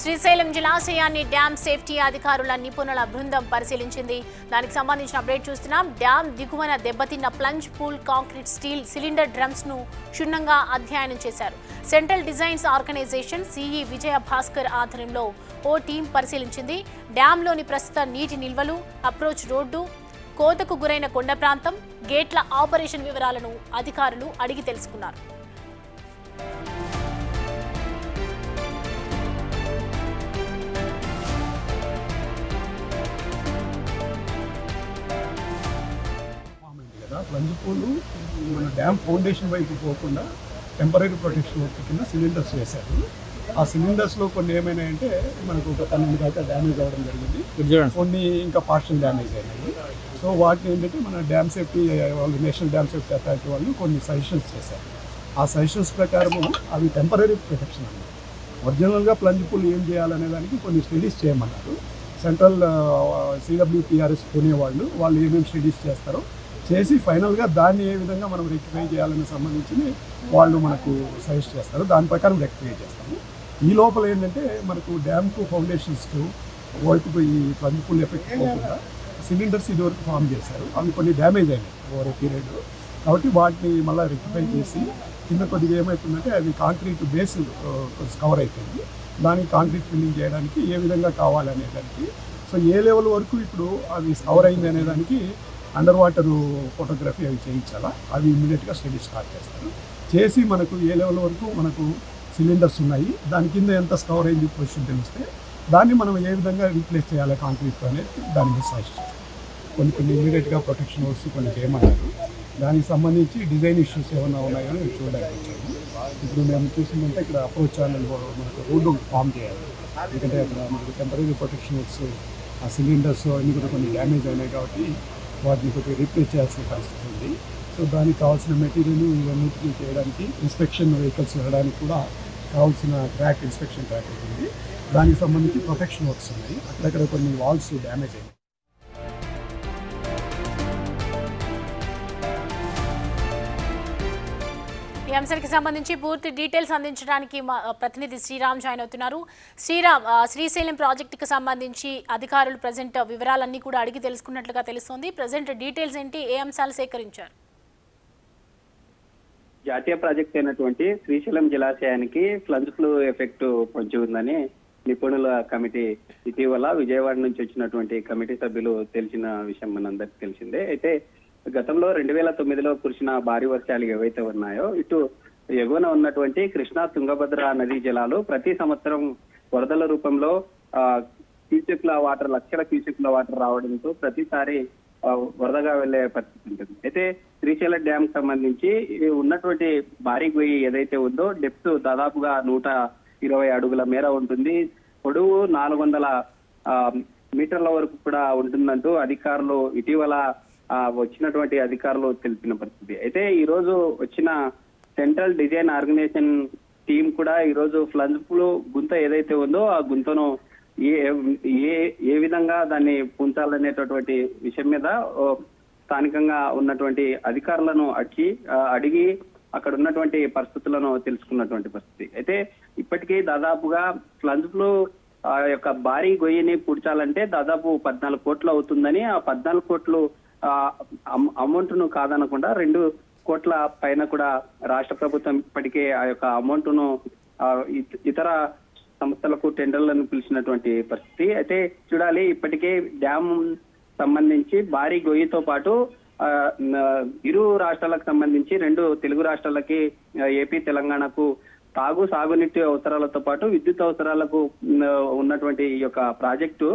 Srisailam జలాశయాన్ని dam safety అధికారుల నిపుణుల బృందం పరిశీలించింది. దానికి సంబంధించిన అప్డేట్ చూస్తున్నాం. డ్యామ్ దిగువన దెబ్బతిన్న plunge pool concrete steel cylinder drums ను క్షుణ్ణంగా అధ్యయనం చేశారు. సెంట్రల్ డిజైన్స్ ఆర్గనైజేషన్ సిఈ విజయ భాస్కర్ ఆధ్వర్యంలో ఓ టీం పరిశీలించింది. డ్యాంలోని ప్రస్తుత నీటి నిల్వలు, అప్రోచ్ రోడ్డు, కోతకు గురైన కొండ ప్రాంతం, గేట్ల ఆపరేషన్ వివరాలను అధికారులు అడిగి తెలుసుకున్నారు. ప్లంజ్ పూలు మన డ్యామ్ ఫౌండేషన్ వైపు పోకుండా టెంపరీ ప్రొటెక్షన్ వర్క్ కింద సిలిండర్స్ వేశారు. ఆ సిలిండర్స్లో కొన్ని ఏమైనాయంటే మనకు ఒక 12 దాకా డ్యామేజ్ అవ్వడం జరిగింది, కొన్ని ఇంకా పార్షల్ డ్యామేజ్ అయినాయి. సో వాటిని ఏంటంటే మన డ్యామ్ సేఫ్టీ వాళ్ళు, నేషనల్ డ్యామ్ సేఫ్టీ అథారిటీ వాళ్ళు కొన్ని సజెషన్స్ చేశారు. ఆ సజెషన్స్ ప్రకారము అవి టెంపరీ ప్రొటెక్షన్ అన్నమాట. ఒరిజినల్గా ప్లంజ్ పూల్ ఏం చేయాలనే దానికి కొన్ని స్టడీస్ చేయమన్నారు. సెంట్రల్ సిడబ్ల్యూపిఆర్ఎస్ కొనేవాళ్ళు ఏమేమి స్టడీస్ చేస్తారో చేసి ఫైనల్గా దాన్ని ఏ విధంగా మనం రెక్టిఫై చేయాలని సంబంధించి వాళ్ళు మనకు సజెస్ట్ చేస్తారు. దాని ప్రకారం రెక్టిఫై చేస్తాము. ఈ లోపల ఏంటంటే మనకు డ్యామ్కు ఫౌండేషన్స్కు వైపుకు ఈ ప్లంజ్ పూల్ ఎఫెక్ట్ పోకుండా సిలిండర్స్ ఇదివరకు ఫామ్ చేశారు. అవి కొన్ని డ్యామేజ్ అయినాయి ఓవర్ ఏ పీరియడ్. కాబట్టి వాటిని మళ్ళీ రెక్టిఫై చేసి కింద కొద్దిగా ఏమవుతుందంటే అవి కాంక్రీట్ బేస్ కవర్ అయిపోయింది. దానికి కాంక్రీట్ ఫిల్లింగ్ చేయడానికి ఏ విధంగా కావాలనేదానికి, సో ఏ లెవెల్ వరకు ఇప్పుడు అవి కవర్ అయింది అనేదానికి అండర్ వాటర్ ఫోటోగ్రఫీ అవి చేయించాలా, అవి ఇమ్మీడియట్గా స్టడీ స్టార్ట్ చేస్తారు. చేసి మనకు ఏ లెవెల్ వరకు మనకు సిలిండర్స్ ఉన్నాయి, దాని కింద ఎంత స్కవర్ అయింది పొజిషన్ తెలిస్తే దాన్ని మనం ఏ విధంగా రీప్లేస్ చేయాలి కాంక్రీట్ అనేది దాని మీద సజెస్ట్ చేస్తాం. కొన్ని ఇమ్మీడియట్గా ప్రొటెక్షన్ వర్క్స్ కొన్ని చేయమన్నారు. దానికి సంబంధించి డిజైన్ ఇష్యూస్ ఏమైనా ఉన్నాయో అని చూడడానికి వచ్చాము. ఇప్పుడు మేము చూసిందంటే ఇక్కడ అప్రోచ్ ఛానల్ మనకు రోడ్డు ఫామ్ చేయాలి. ఎందుకంటే అక్కడ మనకు టెంపరీ ప్రొటెక్షన్ వర్క్స్, ఆ సిలిండర్స్ అన్నీ కూడా కొన్ని డ్యామేజ్ అయినాయి కాబట్టి వాటిని కొద్దిగా రిప్లేస్ చేయాల్సిన పరిస్థితి ఉంది. సో దానికి కావాల్సిన మెటీరియల్ ఇవన్నిటికీ చేయడానికి ఇన్స్పెక్షన్ వెహికల్స్ వెళ్ళడానికి కూడా కావాల్సిన ఇన్స్పెక్షన్ ట్రాక్ ఉంటుంది. దానికి సంబంధించి ప్రొటెక్షన్ వర్క్స్ ఉన్నాయి. అక్కడక్కడ కొన్ని వాల్స్ డ్యామేజ్ అయినాయి. ఈ అంశానికి సంబంధించి పూర్తి డీటెయిల్స్ అందించడానికి మా ప్రతినిధి శ్రీరామ్ జాయిన్ అవుతున్నారు. శ్రీరామ్, శ్రీశైలం ప్రాజెక్టుకి సంబంధించి అధికారులు ప్రజెంట్ వివరాలన్నీ కూడా అడిగి తెలుసుకున్నట్లుగా తెలుస్తోంది. ప్రజెంట్ డీటెయిల్స్ ఏంటి, ఏ అంశాలు సేకరించారు? జాతీయ ప్రాజెక్ట్ అయినటువంటి శ్రీశైలం జలాశయానికి ప్లంజ్ ఫ్లూ ఎఫెక్ట్ పొంచి ఉందని నిపుణుల కమిటీ ఇటీవల విజయవాడ నుంచి వచ్చినటువంటి కమిటీ సభ్యులు తెలిసిన విషయం మనందరికీ తెలిసిందే. అయితే గతంలో 2009లో కురిసిన భారీ వర్షాలు ఏవైతే ఉన్నాయో, ఇటు ఎగువన ఉన్నటువంటి కృష్ణా తుంగభద్ర నదీ జలాలు ప్రతి సంవత్సరం వరదల రూపంలో లక్షల క్యూసెక్ల వాటర్ రావడంతో ప్రతిసారి వరదగా వెళ్లే పరిస్థితి ఉంటుంది. అయితే శ్రీశైలం డ్యామ్ సంబంధించి ఉన్నటువంటి భారీ గొయ్యి ఏదైతే ఉందో డెప్త్ దాదాపుగా 120 అడుగుల మేర ఉంటుంది. పొడవు 400 మీటర్ల వరకు కూడా ఉంటుందంటూ అధికారులు ఇటీవల వచ్చినటువంటి అధికారులు తెలిపిన పరిస్థితి. అయితే ఈ రోజు వచ్చిన సెంట్రల్ డిజైన్ ఆర్గనైజేషన్ టీం కూడా ఈ రోజు ప్లంజ్ పూల్ గుంత ఏదైతే ఉందో ఆ గుంతను ఏ విధంగా దాన్ని పుంచాలనేటటువంటి విషయం మీద స్థానికంగా ఉన్నటువంటి అధికారులను అడిగి అక్కడ ఉన్నటువంటి పరిస్థితులను తెలుసుకున్నటువంటి పరిస్థితి. అయితే ఇప్పటికీ దాదాపుగా ప్లంజ్ పూల్ యొక్క భారీ గొయ్యిని పూడ్చాలంటే దాదాపు 14 కోట్లు అవుతుందని, ఆ 14 కోట్లు అమౌంట్ ను కాదనకుండా 2 కోట్ల పైన కూడా రాష్ట్ర ప్రభుత్వం ఇప్పటికే ఆ యొక్క అమౌంట్ ను ఇతర సంస్థలకు టెండర్లను పిలిచినటువంటి పరిస్థితి. అయితే చూడాలి, ఇప్పటికే డ్యామ్ సంబంధించి భారీ గొయ్యితో పాటు ఇరు రాష్ట్రాలకు సంబంధించి 2 తెలుగు రాష్ట్రాలకి, ఏపీ తెలంగాణకు సాగునీటి అవసరాలతో పాటు విద్యుత్ అవసరాలకు ఉన్నటువంటి ఈ యొక్క ప్రాజెక్టు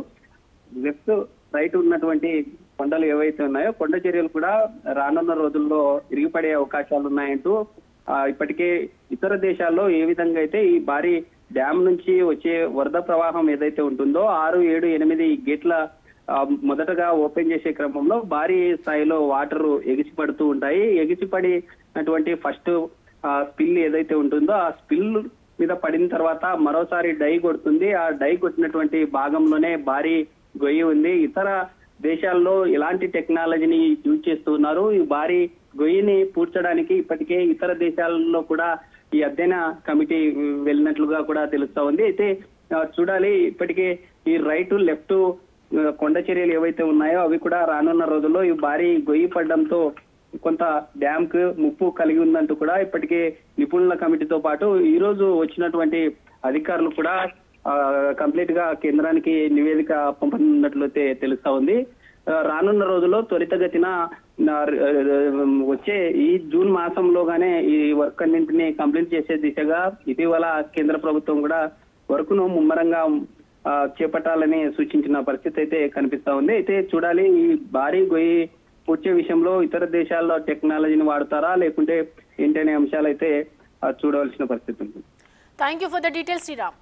లెఫ్ట్ రైట్ ఉన్నటువంటి కొండలు ఏవైతే ఉన్నాయో కొండ చర్యలు కూడా రానున్న రోజుల్లో ఇరిగిపడే అవకాశాలు ఉన్నాయంటూ ఇప్పటికే ఇతర దేశాల్లో ఏ విధంగా అయితే ఈ భారీ డ్యామ్ నుంచి వచ్చే వరద ప్రవాహం ఏదైతే ఉంటుందో 6, 7, 8 గేట్ల మొదటగా ఓపెన్ చేసే క్రమంలో భారీ స్థాయిలో వాటర్ ఎగిసిపడుతూ ఉంటాయి. ఎగిసిపడినటువంటి ఫస్ట్ స్పిల్ ఏదైతే ఉంటుందో ఆ స్పిల్ మీద పడిన తర్వాత మరోసారి డై కొడుతుంది. ఆ డై కొట్టినటువంటి భాగంలోనే భారీ గొయ్యి ఉంది. ఇతర దేశాల్లో ఎలాంటి టెక్నాలజీని యూజ్ చేస్తూ ఉన్నారు, ఈ భారీ గొయ్యిని పూడ్చడానికి ఇప్పటికే ఇతర దేశాలలో కూడా ఈ అధ్యయన కమిటీ వెళ్ళినట్లుగా కూడా తెలుస్తా ఉంది. అయితే చూడాలి. ఇప్పటికే ఈ రైట్ లెఫ్ట్ కొండ చర్యలు ఏవైతే ఉన్నాయో అవి కూడా రానున్న రోజుల్లో ఈ భారీ గొయ్యి పడడంతో కొంత డ్యామ్ కు ముప్పు కలిగి ఉందంటూ కూడా ఇప్పటికే నిపుణుల కమిటీతో పాటు ఈ రోజు వచ్చినటువంటి అధికారులు కూడా కంప్లీట్ గా కేంద్రానికి నివేదిక పంపనున్నట్లయితే తెలుస్తా ఉంది. రానున్న రోజుల్లో త్వరితగతిన వచ్చే ఈ జూన్ మాసంలోగానే ఈ వర్క్ అన్నింటినీ కంప్లీట్ చేసే దిశగా ఇటీవల కేంద్ర ప్రభుత్వం కూడా వర్క్ ను ముమ్మరంగా చేపట్టాలని సూచించిన పరిస్థితి అయితే కనిపిస్తా ఉంది. అయితే చూడాలి ఈ భారీ గొయ్యి పూడ్చే విషయంలో ఇతర దేశాల్లో టెక్నాలజీని వాడతారా లేకుంటే ఏంటనే అంశాలు అయితే చూడవలసిన పరిస్థితి ఉంది. Thank you for the details Sriram.